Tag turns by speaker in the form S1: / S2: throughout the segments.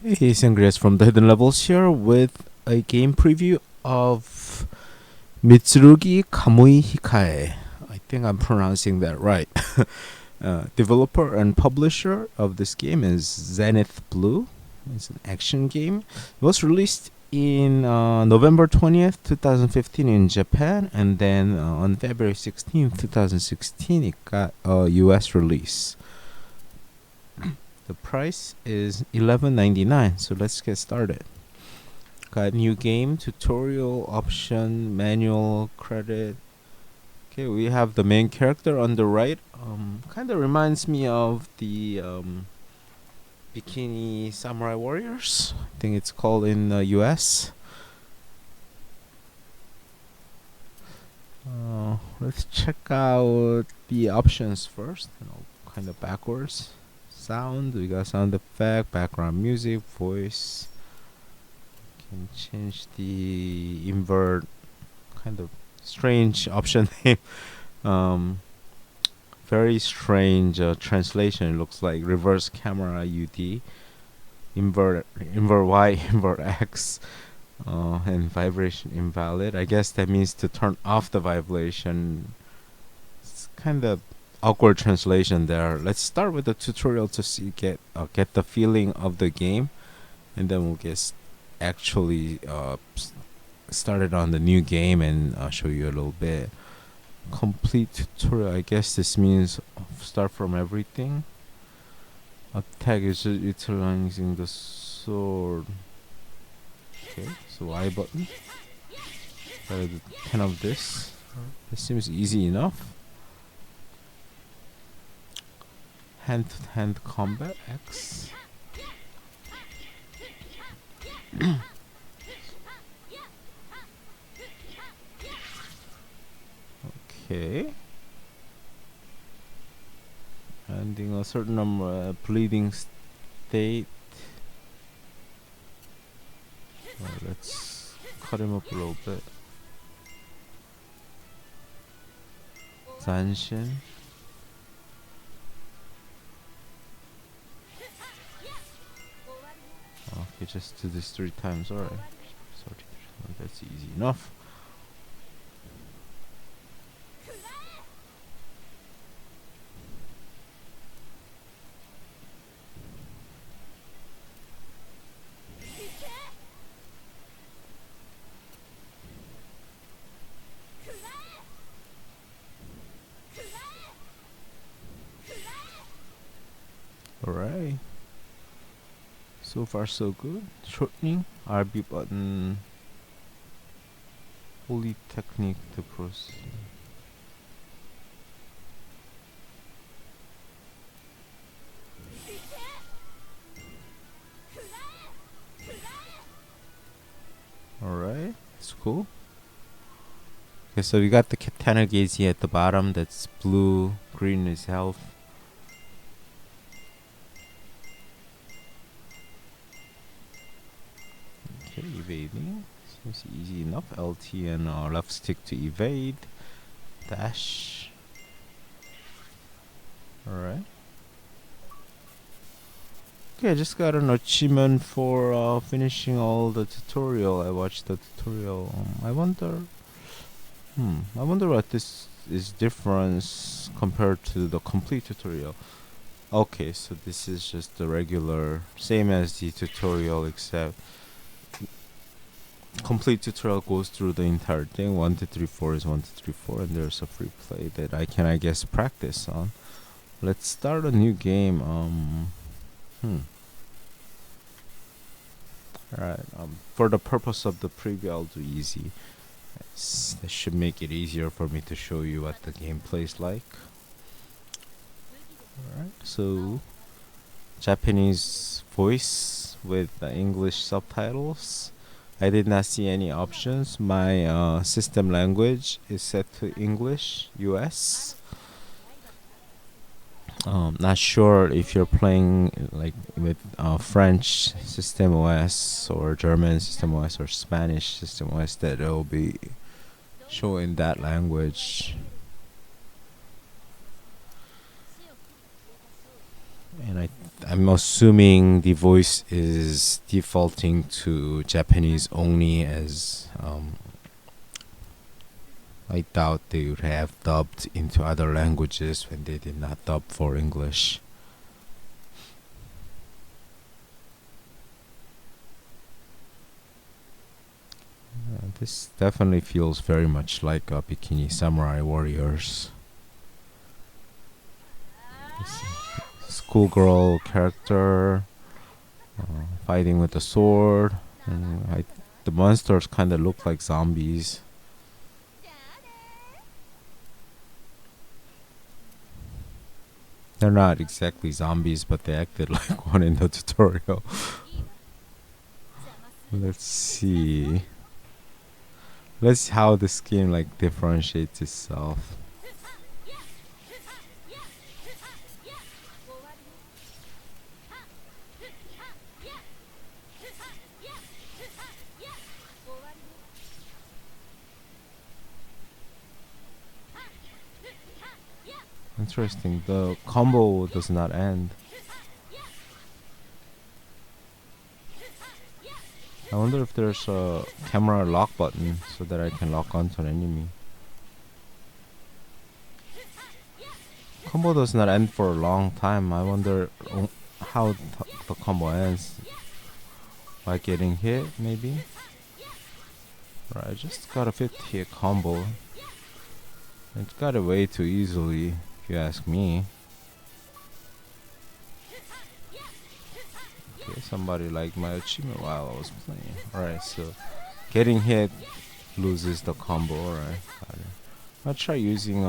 S1: Hey, Sangriaz from the Hidden Levels here with a game preview of Mitsurugi Kamui Hikae. I think I'm pronouncing that right. Developer and publisher of this game is ZENITH Blue. It's an action game. It was released in November 20th, 2015 in Japan, and then on February 16th, 2016 it got a US release. The price is $11.99, so let's get started. Got new game, tutorial, option, manual, credit. Okay, we have the main character on the right. Kind of reminds me of the Bikini Samurai Warriors. I think it's called in the US. Let's check out the options first. Kind of backwards. Sound, we got sound effect, background music, voice. Can change the invert, kind of strange option name. Very strange translation. It looks like reverse camera UD, invert Y, invert X, and vibration invalid. I guess that means to turn off the vibration. It's kind of awkward translation there. Let's start with the tutorial to get the feeling of the game, and then we'll get actually started on the new game, and I'll show you a little bit. Complete tutorial. I guess this means start from everything. Attack is utilizing the sword. Okay, so Y button. Try the 10 of this. This seems easy enough. Hand-to-hand combat X. Okay. Ending a certain number bleeding state. Let's cut him up a little bit. Zanshin. Okay, just do this 3 times, alright. That's easy enough. Alright. So far so good. Shortening, RB button. Holy technique to proceed. Alright, that's cool. Okay, so we got the katana gaze at the bottom. That's blue, green is health. Okay, evading seems easy enough. LT and left stick to evade. Dash. Alright. Okay, I just got an achievement for finishing all the tutorial. I watched the tutorial. I wonder what this is difference compared to the complete tutorial. Okay, so this is just the regular, same as the tutorial, except complete tutorial goes through the entire thing. 1 2 3 4 is 1 2 3 4, and there's a free play that I can, I guess, practice on. Let's start a new game. Alright, for the purpose of the preview, I'll do easy. That should make it easier for me to show you what the gameplay is like. Alright, so Japanese voice with English subtitles. I did not see any options. My system language is set to English, US. Not sure if you're playing like with French system OS or German system OS or Spanish system OS, that it will be showing that language. And I'm assuming the voice is defaulting to Japanese only, as I doubt they would have dubbed into other languages when they did not dub for English. This definitely feels very much like Bikini Samurai Warriors. Schoolgirl character fighting with a sword. The monsters kind of look like zombies. They're not exactly zombies, but they acted like one in the tutorial. Let's see. Let's see how this game like differentiates itself. Interesting. The combo does not end. I wonder if there's a camera lock button so that I can lock onto an enemy. Combo does not end for a long time. I wonder how the combo ends. By getting hit, maybe? Right, I just got a 50 hit combo. It got away too easily, if you ask me. Okay, somebody liked my achievement while I was playing. Alright, so getting hit loses the combo. Alright, got it. I'll try using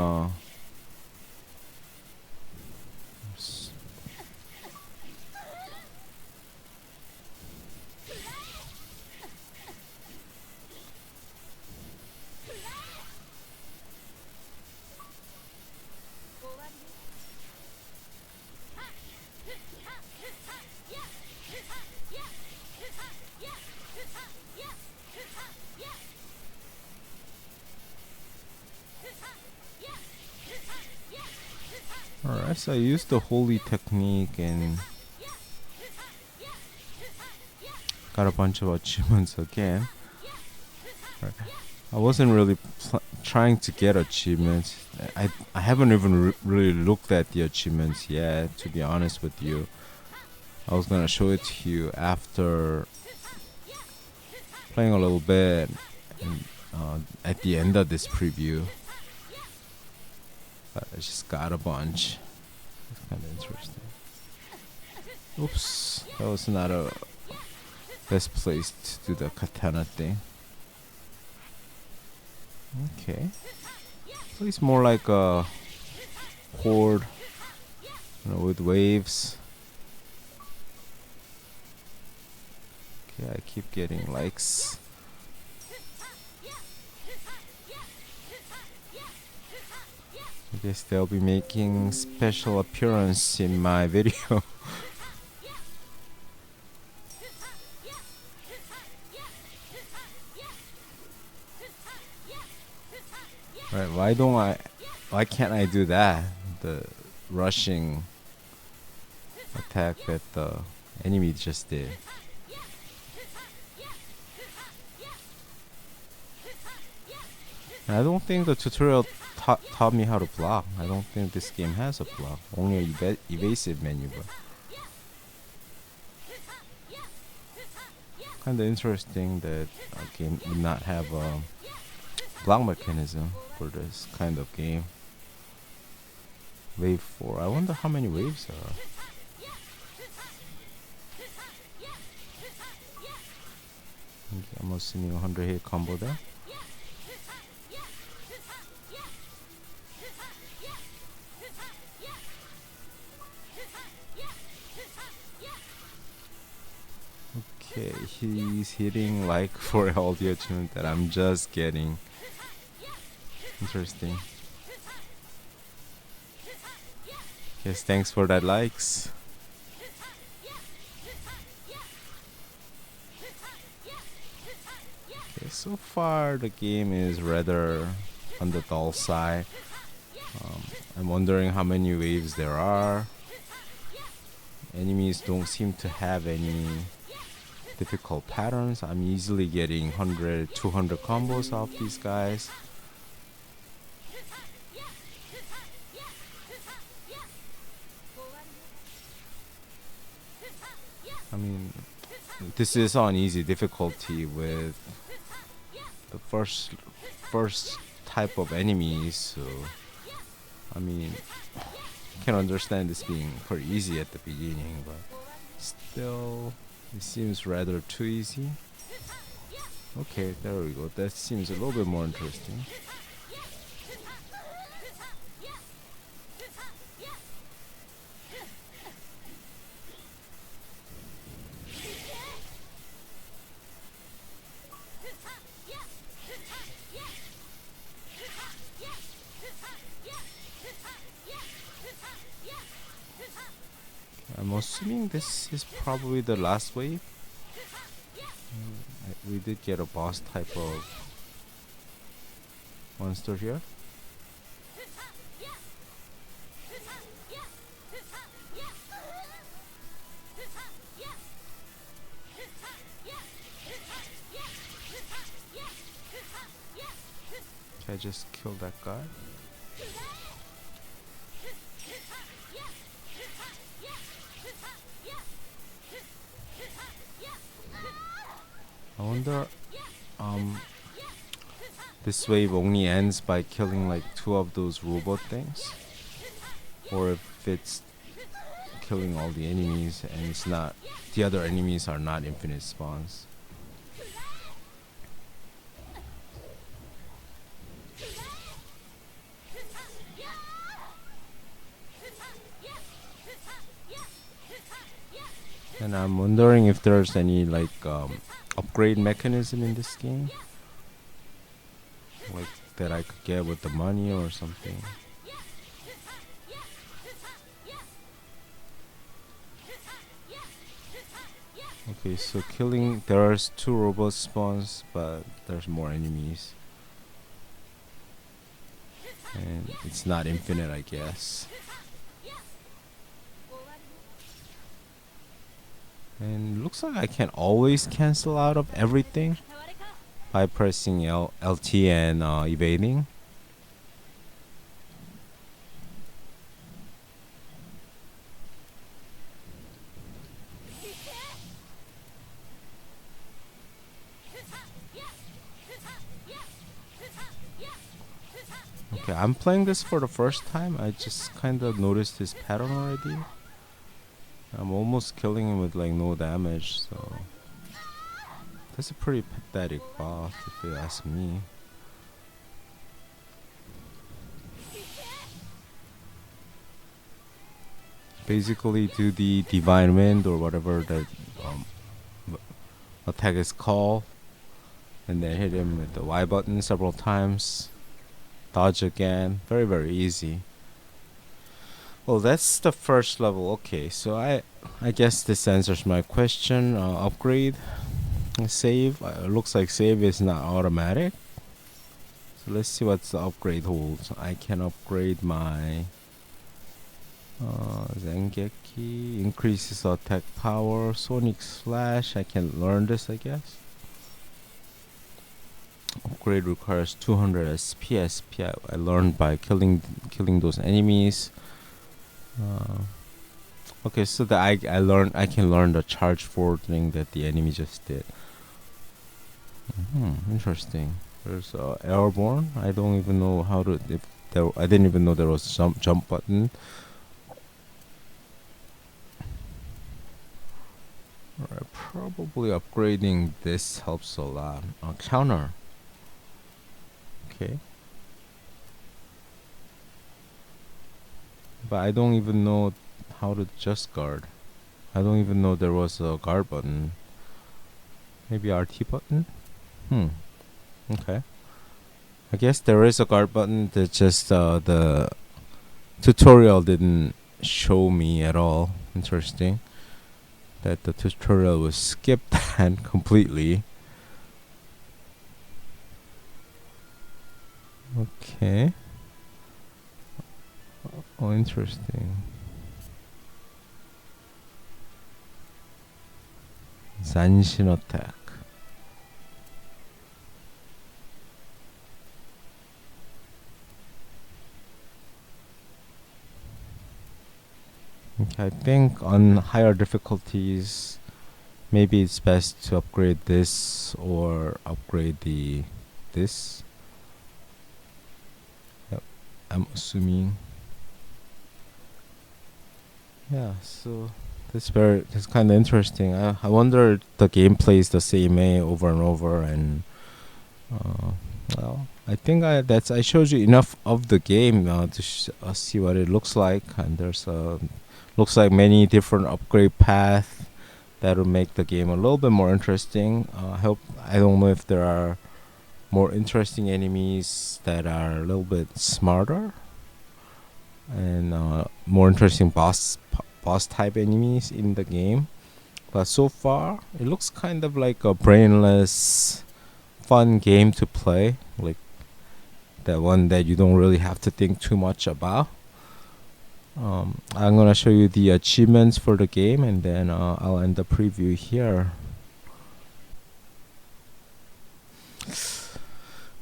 S1: Alright, so I used the holy technique and got a bunch of achievements again. Right. I wasn't really trying to get achievements. I haven't even really looked at the achievements yet, to be honest with you. I was gonna show it to you after playing a little bit and, at the end of this preview. But I just got a bunch. It's kind of interesting. Oops, that was not a best place to do the katana thing. Okay, so it's more like a horde, with waves. Okay, I keep getting likes. I guess they'll be making special appearance in my video. Right, why can't I do that? The rushing attack that the enemy just did. I don't think the tutorial taught me how to block. I don't think this game has a block, only a evasive menu. But kind of interesting that a game would not have a block mechanism for this kind of game. Wave 4. I wonder how many waves there are. Okay, I'm assuming 100 hit combo there. Okay, he's hitting like for all the achievement that I'm just getting. Interesting. Yes, thanks for that likes. Okay, so far the game is rather on the dull side. I'm wondering how many waves there are. enemies don't seem to have any difficult patterns. I'm easily getting 100, 200 combos off these guys. I mean, this is on easy difficulty with the first type of enemies, so I mean, I can understand this being pretty easy at the beginning, but still, it seems rather too easy. Okay, there we go. That seems a little bit more interesting. I'm assuming this is probably the last wave. We did get a boss type of monster here. Can I just kill that guy? I wonder, this wave only ends by killing like 2 of those robot things, or if it's killing all the enemies and it's not, the other enemies are not infinite spawns. And I'm wondering if there's any like upgrade mechanism in this game, like that I could get with the money or something. Okay, so killing, there's 2 robot spawns, but there's more enemies. And it's not infinite, I guess. And looks like I can always cancel out of everything by pressing LT and evading. Okay, I'm playing this for the first time. I just kind of noticed his pattern already. I'm almost killing him with like no damage, so that's a pretty pathetic boss if you ask me. Basically do the divine wind or whatever that attack is called, and then hit him with the Y button several times, dodge again. Very, very easy. Well, that's the first level. Okay, so I guess this answers my question. Upgrade, save. Looks like save is not automatic. So let's see what the upgrade holds. I can upgrade my Zengeki, increases attack power, Sonic Slash. I can learn this, I guess. Upgrade requires 200 SP. I learned by killing those enemies. Okay, so that I can learn the charge forward thing that the enemy just did. Interesting. There's airborne. I don't even know how to. I didn't even know there was jump button. Alright, probably upgrading this helps a lot. Counter. Okay. But I don't even know how to just guard. I don't even know there was a guard button. Maybe RT button? Okay. I guess there is a guard button that just the tutorial didn't show me at all. Interesting. That the tutorial was skipped and completely. Okay. Oh, interesting. Zanshin attack. Okay, I think on higher difficulties, maybe it's best to upgrade this or upgrade this. Yep, I'm assuming. Yeah, so that's kind of interesting. I wonder the gameplay is the same way over and over, and well, I think I showed you enough of the game to see what it looks like, and there's looks like many different upgrade paths that will make the game a little bit more interesting. I don't know if there are more interesting enemies that are a little bit smarter and more interesting boss type enemies in the game. But so far, it looks kind of like a brainless, fun game to play, like that one that you don't really have to think too much about. I'm gonna show you the achievements for the game, and then I'll end the preview here.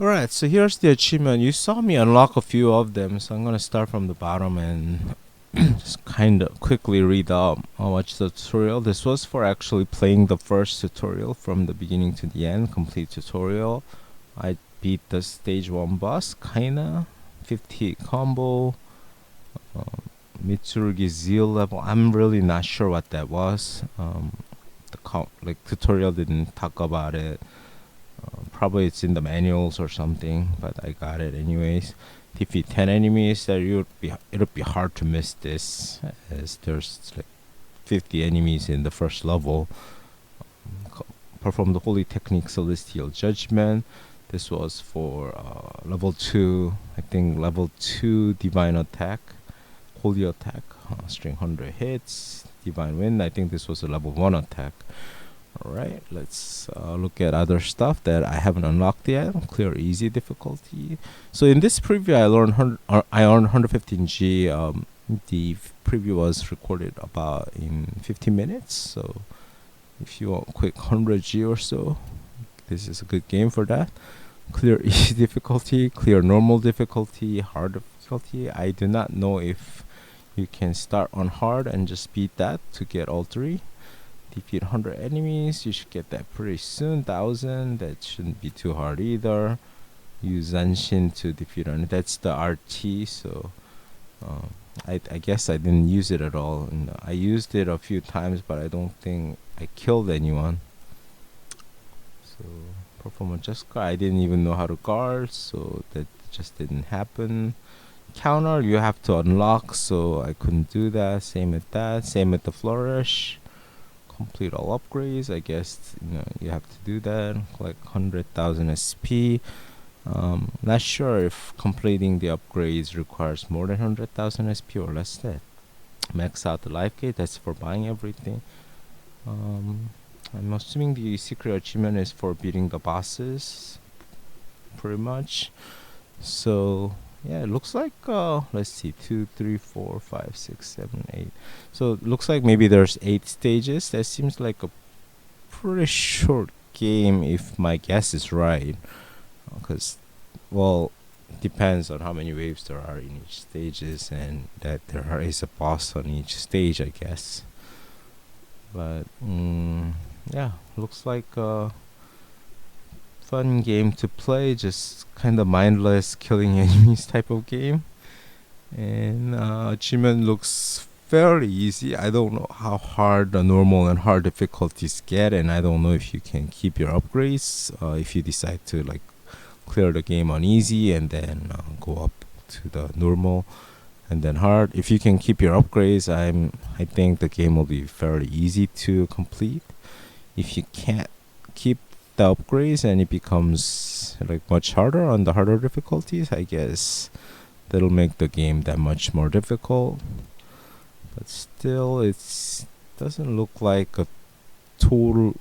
S1: Alright, so here's the achievement. You saw me unlock a few of them, so I'm gonna start from the bottom and just kind of quickly read out watch the tutorial. This was for actually playing the first tutorial from the beginning to the end, complete tutorial. I beat the stage 1 boss, kinda 50 combo, Mitsurugi Zeal level. I'm really not sure what that was. The tutorial didn't talk about it. Probably it's in the manuals or something, but I got it anyways. Defeat 10 enemies. It'll be hard to miss this, as there's like 50 enemies in the first level. Perform the holy technique Celestial Judgment. This was for level 2, I think level 2 divine attack, holy attack, string 100 hits, divine wind. I think this was a level 1 attack. Alright, let's look at other stuff that I haven't unlocked yet. Clear easy difficulty. So in this preview, I earned 115G. The preview was recorded about in 15 minutes. So if you want quick 100G or so, this is a good game for that. Clear easy difficulty, clear normal difficulty, hard difficulty. I do not know if you can start on hard and just beat that to get all 3. Defeat 100 enemies, you should get that pretty soon. 1000, that shouldn't be too hard either. Use Zanshin to defeat one. That's the RT, so I guess I didn't use it at all. And I used it a few times, but I don't think I killed anyone. So perform a just guard. I didn't even know how to guard, so that just didn't happen. Counter, you have to unlock, so I couldn't do that. Same with that. Same with the flourish. Complete all upgrades. I guess you have to do that. Collect 100,000 SP. Not sure if completing the upgrades requires more than 100,000 SP or less than. Max out the life gate. That's for buying everything. I'm assuming the secret achievement is for beating the bosses, pretty much. So yeah, it looks like let's see, 2, 3, 4, 5, 6, 7, 8. So it looks like maybe there's 8 stages. That seems like a pretty short game if my guess is right, because well, depends on how many waves there are in each stages, and that there is a boss on each stage, I guess. But yeah, looks like a fun game to play, just kind of mindless killing enemies type of game. And achievement looks fairly easy. I don't know how hard the normal and hard difficulties get, and I don't know if you can keep your upgrades if you decide to like clear the game on easy and then go up to the normal and then hard. If you can keep your upgrades, I think the game will be fairly easy to complete. If you can't keep the upgrades and it becomes like much harder on the harder difficulties, I guess that'll make the game that much more difficult. But still, it doesn't look like a total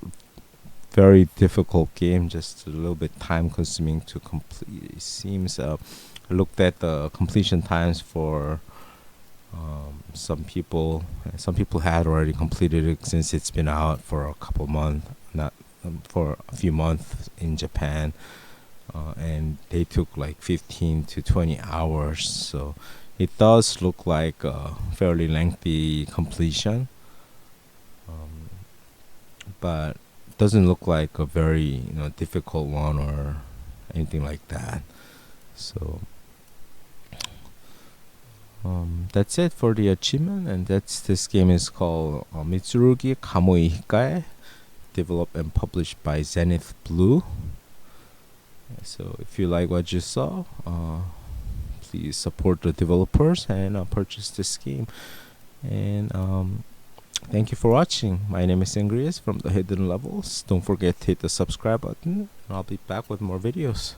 S1: very difficult game, just a little bit time consuming to complete. It seems I looked at the completion times for some people had already completed it since it's been out for a couple months. for a few months in Japan, and they took like 15 to 20 hours. So it does look like a fairly lengthy completion, but doesn't look like a very difficult one or anything like that. So that's it for the achievement, and this game is called Mitsurugi Kamui Hikae, developed and published by Zenith Blue. So if you like what you saw, please support the developers and purchase this game. And thank you for watching. My name is Sangriaz from the Hidden Levels. Don't forget to hit the subscribe button, and I'll be back with more videos.